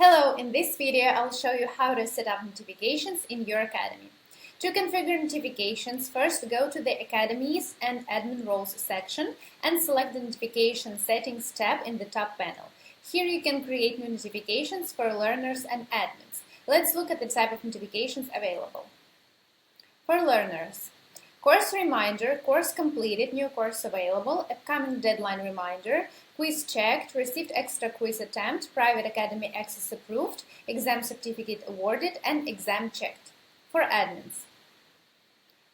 Hello, in this video I'll show you how to set up notifications in your Academy. To configure notifications, first go to the Academies and Admin Roles section and select the Notification Settings tab in the top panel. Here you can create new notifications for learners and admins. Let's look at the type of notifications available. For learners, course reminder, course completed, new course available, upcoming deadline reminder, quiz checked, received extra quiz attempt, private academy access approved, exam certificate awarded, and exam checked. For admins,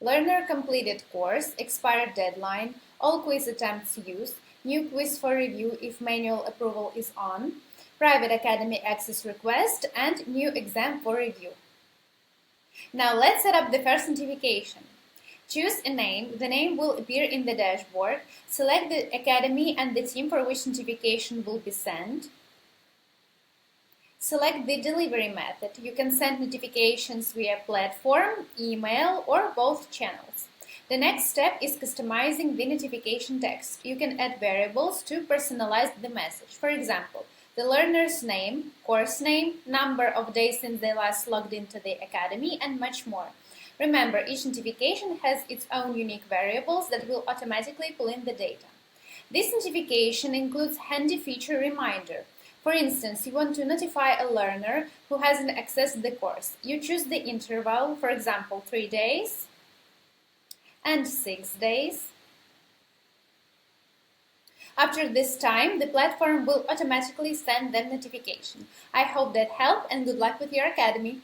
learner completed course, expired deadline, all quiz attempts used, new quiz for review if manual approval is on, private academy access request, and new exam for review. Now let's set up the first notification. Choose a name. The name will appear in the dashboard. Select the academy and the team for which notification will be sent. Select the delivery method. You can send notifications via platform, email, or both channels. The next step is customizing the notification text. You can add variables to personalize the message. For example, the learner's name, course name, number of days since they last logged into the academy, and much more. Remember, each notification has its own unique variables that will automatically pull in the data. This notification includes handy feature reminder. For instance, you want to notify a learner who hasn't accessed the course. You choose the interval, for example, 3 days and 6 days. After this time, the platform will automatically send them notification. I hope that helped, and good luck with your academy.